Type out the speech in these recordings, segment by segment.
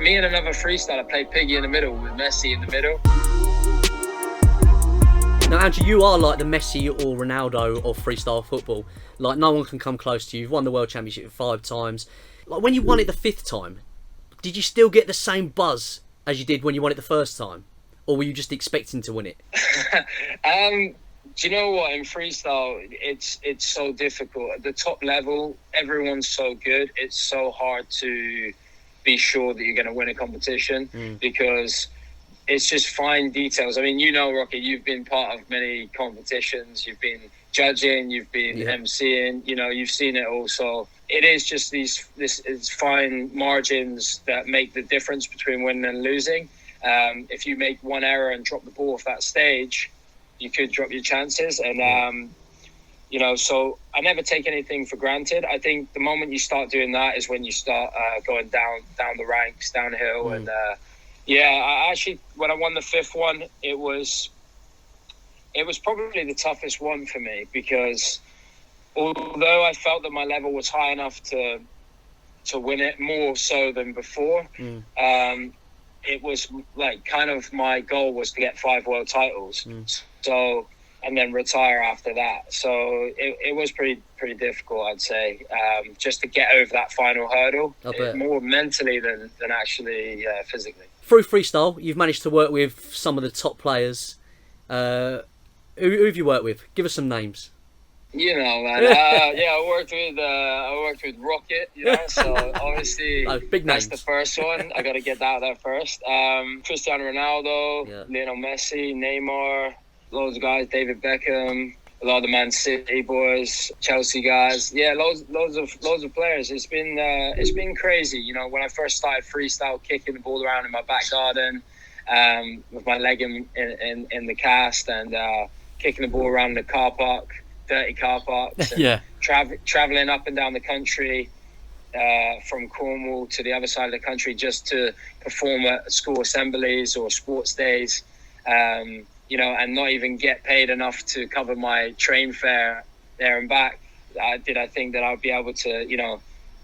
Me and another freestyler played Piggy in the middle with MESSI in the middle. Now, Andrew, you are like the Messi or Ronaldo of freestyle football. Like, no one can come close to you. You've won the World Championship 5 times. Like, when you won it the 5th time, did you still get the same buzz as you did when you won it the first time? Or were you just expecting to win it? Do you know what? In freestyle, it's so difficult. At the top level, everyone's so good. It's so hard to be sure that you're going to win a competition because it's just fine details. I mean, you know, Rocky, you've been part of many competitions. You've been judging, you've been emceeing, you know, you've seen it all. So it is just it's fine margins that make the difference between winning and losing. If you make one error and drop the ball off that stage, you could drop your chances. And, you know, so I never take anything for granted. I think the moment you start doing that is when you start going down the ranks, downhill. And, I actually, when I won the 5th one, it was probably the toughest one for me because although I felt that my level was high enough to win it more so than before, it was like kind of my goal was to get 5 world titles. So, and then retire after that. So it was pretty difficult, I'd say, just to get over that final hurdle, more mentally than actually physically. Through freestyle, you've managed to work with some of the top players. Who have you worked with? Give us some names. You know, man. I worked with Rocket. You know, so obviously big names. That's the first one. I got to get that out there first. Cristiano Ronaldo, Lionel Messi, Neymar, loads of guys. David Beckham, a lot of the Man City boys, Chelsea guys. Yeah, loads of players. It's been crazy. You know, when I first started freestyle, kicking the ball around in my back garden, with my leg in the cast and kicking the ball around the car park. Dirty car parks, and traveling up and down the country from Cornwall to the other side of the country just to perform at school assemblies or sports days, you know, and not even get paid enough to cover my train fare there and back. I think that I'd be able to, you know,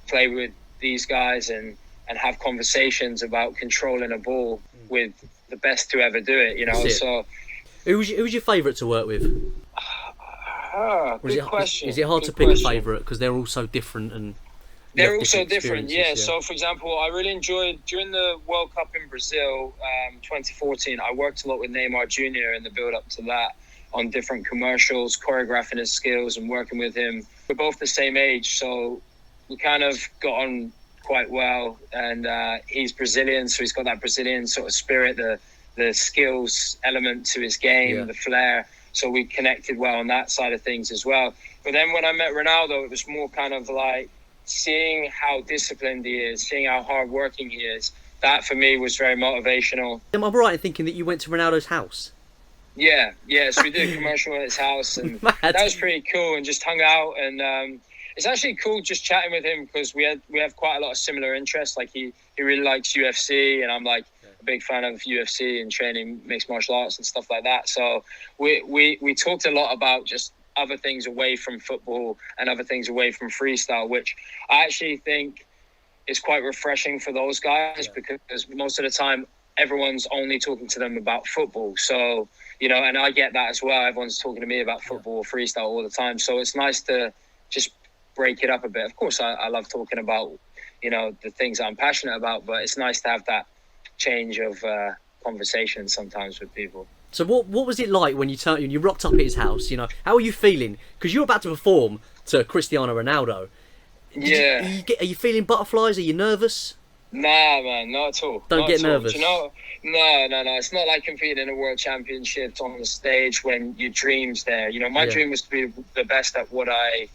play with these guys and have conversations about controlling a ball with the best to ever do it, you know. So who's your favourite to work with? Good question. Is it hard to pick a favourite because they're all so different and they're all so different? Yeah. So, for example, I really enjoyed during the World Cup in Brazil, 2014. I worked a lot with Neymar Jr. in the build-up to that on different commercials, choreographing his skills and working with him. We're both the same age, so we kind of got on quite well. And he's Brazilian, so he's got that Brazilian sort of spirit, the skills element to his game, the flair. So we connected well on that side of things as well. But then when I met Ronaldo, it was more kind of like seeing how disciplined he is, seeing how hardworking he is. That for me was very motivational. Am I right in thinking that you went to Ronaldo's house? Yeah. So we did a commercial at his house, and that was pretty cool. And just hung out, and it's actually cool just chatting with him because we have quite a lot of similar interests. Like he really likes UFC, and I'm like a big fan of UFC and training mixed martial arts and stuff like that. So we talked a lot about just other things away from football and other things away from freestyle, which I actually think is quite refreshing for those guys because most of the time everyone's only talking to them about football. So, you know, and I get that as well. Everyone's talking to me about football or freestyle all the time. So it's nice to just break it up a bit. Of course, I love talking about, you know, the things I'm passionate about, but it's nice to have that change of conversation sometimes with people. So what was it like when you rocked up at his house? You know, how are you feeling? Because you're about to perform to Cristiano Ronaldo. Are you feeling butterflies? Are you nervous? Nah, man, not at all. Don't get nervous. You know, no. It's not like competing in a world championships on the stage when your dream's there. You know, my dream was to be the best at what I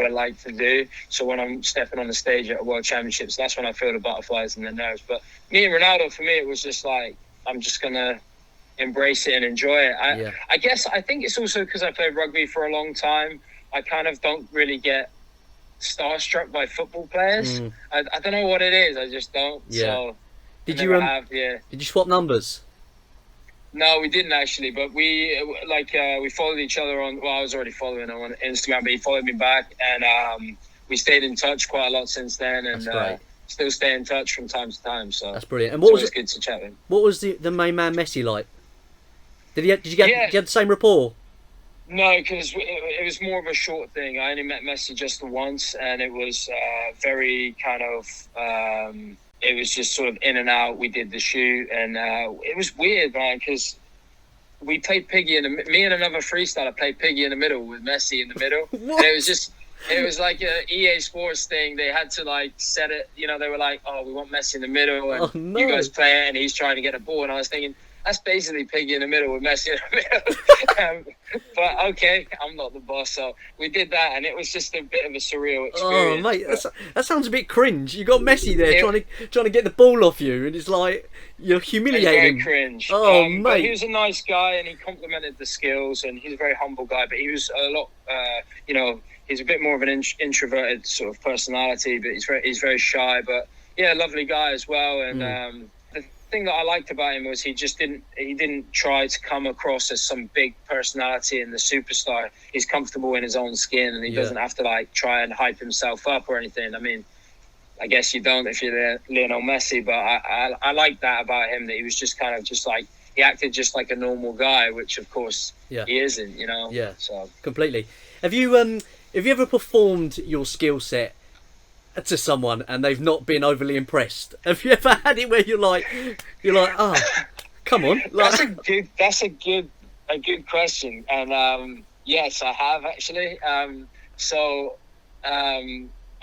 like to do. So when I'm stepping on the stage at a world championships, that's when I feel the butterflies and the nerves. But me and Ronaldo, for me, it was just like, I'm just gonna embrace it and enjoy it. I think it's also because I played rugby for a long time. I kind of don't really get starstruck by football players. I don't know what it is. I just don't. So did you swap numbers? No, we didn't actually, but we followed each other on. Well, I was already following him on Instagram, but he followed me back, and we stayed in touch quite a lot since then. And still stay in touch from time to time. So that's brilliant. And it's always good to chat with him. What was the main man Messi like? Did you get the same rapport? No, because it was more of a short thing. I only met Messi just the once, and it was very kind of. It was just sort of in and out. We did the shoot, and it was weird, man, because we played Piggy me and another freestyler played Piggy in the middle with Messi in the middle. And it was like a EA Sports thing. They had to like set it, you know, they were like, oh, we want Messi in the middle, and you guys play it, and he's trying to get a ball. And I was thinking, that's basically Piggy in the middle with Messi in the middle. But okay, I'm not the boss, so we did that, and it was just a bit of a surreal experience. Oh, mate, that sounds a bit cringe. You got Messi there trying to get the ball off you, and it's like you're humiliating him. Very cringe. Oh, mate. But he was a nice guy, and he complimented the skills, and he's a very humble guy. But he was a lot, you know, he's a bit more of an introverted sort of personality, but he's very shy. But yeah, lovely guy as well, and. The thing that I liked about him was he didn't try to come across as some big personality and the superstar. He's comfortable in his own skin, and he doesn't have to like try and hype himself up or anything. I mean, I guess you don't if you're Lionel Messi, but I like that about him, that he was just kind of just like, he acted just like a normal guy, which of course he isn't, you know. Yeah, so completely. Have you ever performed your skill set to someone and they've not been overly impressed? Have you ever had it where you're like, oh, come on? Like... That's a good question, and yes, I have actually. I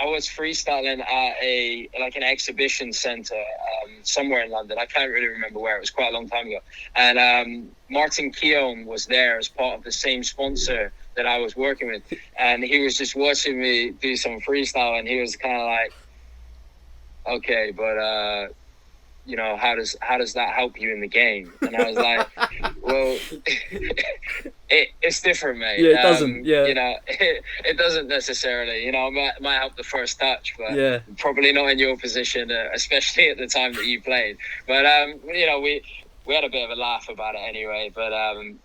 was freestyling at an exhibition centre somewhere in London. I can't really remember where. It was quite a long time ago, and Martin Keown was there as part of the same sponsor that I was working with, and he was just watching me do some freestyle, and he was kind of like, okay, but you know, how does that help you in the game? And I was like, well, it's different, mate. Yeah, it doesn't. Yeah, you know, it doesn't necessarily. You know, it might help the first touch, but probably not in your position, especially at the time that you played. But you know, we had a bit of a laugh about it anyway, but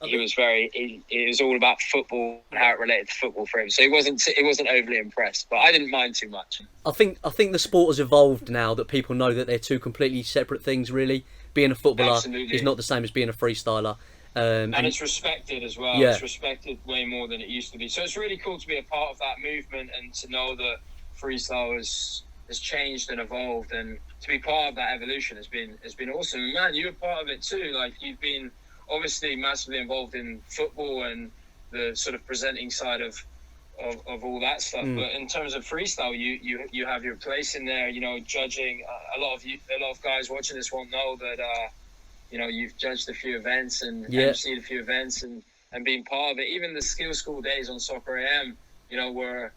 he was it was all about football and how it related to football for him. So he wasn't overly impressed, but I didn't mind too much. I think the sport has evolved now that people know that they're two completely separate things, really. Being a footballer is not the same as being a freestyler. And it's respected as well. Yeah. It's respected way more than it used to be. So it's really cool to be a part of that movement and to know that freestyle has changed and evolved, and to be part of that evolution has been awesome. Man, you were part of it too. Like, you've been obviously massively involved in football and the sort of presenting side of all that stuff. But in terms of freestyle, you have your place in there. You know, judging. A lot of guys watching this won't know that. You know, you've judged a few events and emceed a few events and been part of it. Even the skill school days on Soccer AM, you know, were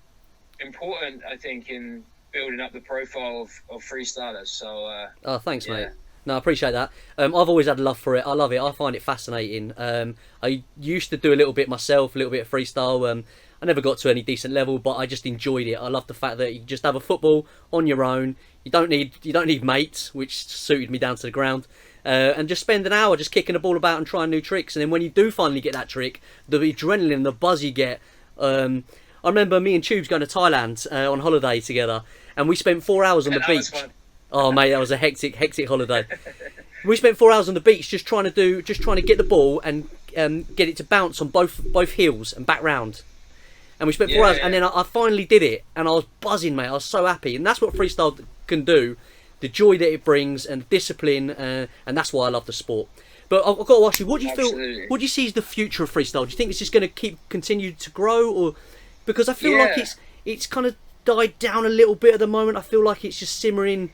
important, I think, in building up the profile of freestylers. So oh, thanks, mate. No, I appreciate that. I've always had love for it. I love it. I find it fascinating. I used to do a little bit myself, a little bit of freestyle. I never got to any decent level, but I just enjoyed it. I love the fact that you just have a football on your own. You don't need mates, which suited me down to the ground. And just spend an hour just kicking the ball about and trying new tricks. And then when you do finally get that trick, the adrenaline, the buzz you get. I remember me and Tubes going to Thailand on holiday together, and we spent 4 hours on the beach. Oh, mate, that was a hectic holiday. We spent 4 hours on the beach just trying to get the ball and get it to bounce on both heels and back round. And we spent 4 hours, and then I finally did it, and I was buzzing, mate. I was so happy, and that's what freestyle can do. The joy that it brings and discipline, and that's why I love the sport. But I've got to ask you, what do you feel? What do you see as the future of freestyle? Do you think this is going to continue to grow, or because I feel like it's kind of died down a little bit at the moment? I feel like it's just simmering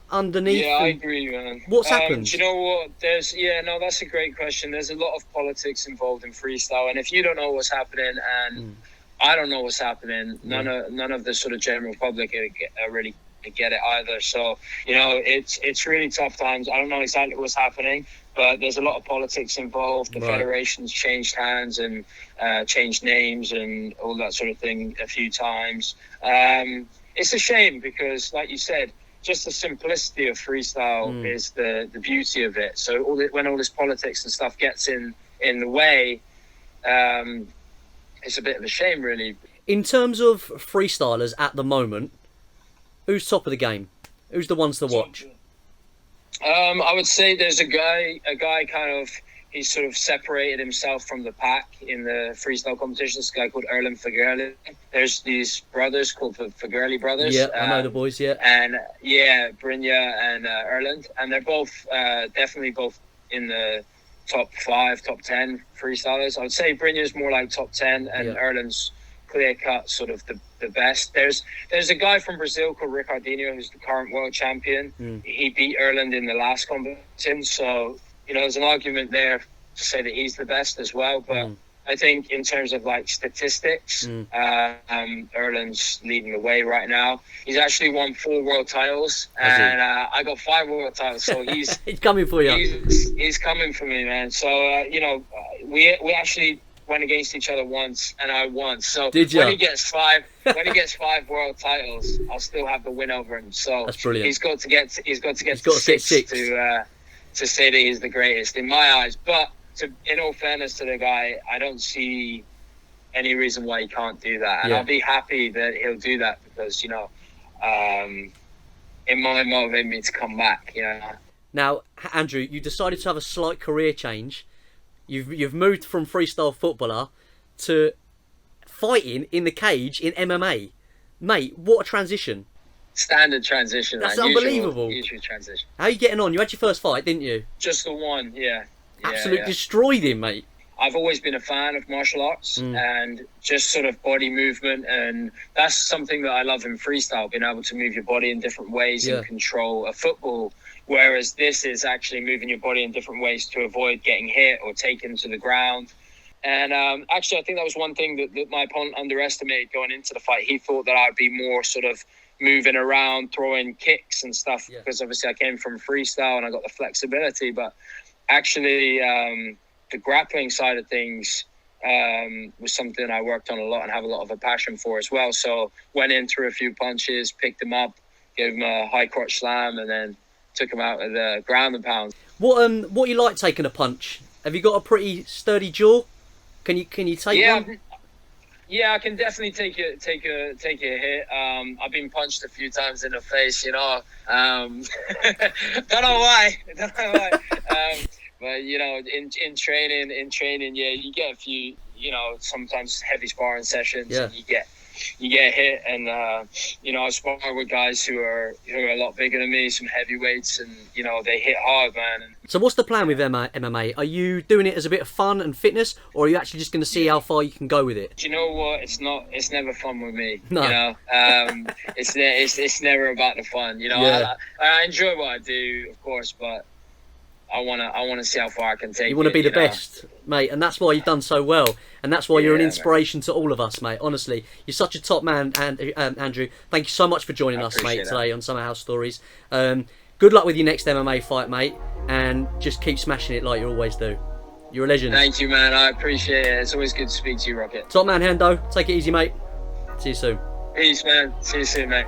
underneath. Yeah, I agree, man. What's happened? Do you know what? That's a great question. There's a lot of politics involved in freestyle, and if you don't know what's happening, and I don't know what's happening, none of the sort of general public really get it either. So, you know, it's really tough times. I don't know exactly what's happening, but there's a lot of politics involved. The federation's changed hands and changed names and all that sort of thing a few times. It's a shame because, like you said, just the simplicity of freestyle is the beauty of it. So when all this politics and stuff gets in the way, it's a bit of a shame, really. In terms of freestylers at the moment, who's top of the game? Who's the ones to watch? I would say there's a guy kind of, he's sort of separated himself from the pack in the freestyle competitions. A guy called Erlen Fagerli. There's these brothers called the Fagerli brothers. Yeah, I know the boys. Yeah, and Brynja and Erland, and they're both definitely both in the top 5, top 10 freestylers. I would say Brynja's more like top 10, and Erland's clear cut sort of the best. There's a guy from Brazil called Ricardinho who's the current world champion. He beat Erland in the last competition, so there's an argument there to say that he's the best as well. But I think in terms of like statistics, Erland's leading the way right now. He's actually won 4 world titles, and I got 5 world titles. So he's he's coming for you. He's coming for me, man. So we actually went against each other once, and I won. So when he gets 5 world titles, I'll still have the win over him. So that's brilliant. He's got to get to 6 to say that he's the greatest in my eyes. But in all fairness to the guy, I don't see any reason why he can't do that, and I'll be happy that he'll do that because it might motivate me to come back. Now, Andrew, you decided to have a slight career change. You've moved from freestyle footballer to fighting in the cage in MMA. Mate, what a transition. Standard transition. That's unbelievable. Usual transition. How are you getting on? You had your first fight, didn't you? Just the one, yeah. Absolutely destroyed him, mate. I've always been a fan of martial arts and just sort of body movement, and that's something that I love in freestyle, being able to move your body in different ways and control a football. Whereas this is actually moving your body in different ways to avoid getting hit or taken to the ground. And actually, I think that was one thing that my opponent underestimated going into the fight. He thought that I'd be more sort of moving around, throwing kicks and stuff, because obviously I came from freestyle and I got the flexibility. But actually, the grappling side of things was something I worked on a lot and have a lot of a passion for as well. So went in, threw a few punches, picked him up, gave him a high crotch slam, and then took him out of the ground and pound. What you like taking a punch? Have you got a pretty sturdy jaw? Can you take one? Yeah, I can definitely take a hit. I've been punched a few times in the face, Don't know why. But in training, you get a few, sometimes heavy sparring sessions, and you get hit, and I spar with guys who are a lot bigger than me, some heavyweights, and they hit hard, man. So what's the plan with MMA? Are you doing it as a bit of fun and fitness, or are you actually just going to see how far you can go with it? Do you know what? It's never fun with me. No. It's never about the fun. I enjoy what I do, of course, but I wanna see how far I can take it. You want to be the best, mate, and that's why you've done so well, and that's why you're an inspiration to all of us, mate. Honestly, you're such a top man, and Andrew, thank you so much for joining us, mate, today on Summer House Stories. Good luck with your next MMA fight, mate, and just keep smashing it like you always do. You're a legend. Thank you, man. I appreciate it. It's always good to speak to you, Rocket. Top man, Hendo. Take it easy, mate. See you soon. Peace, man. See you soon, mate.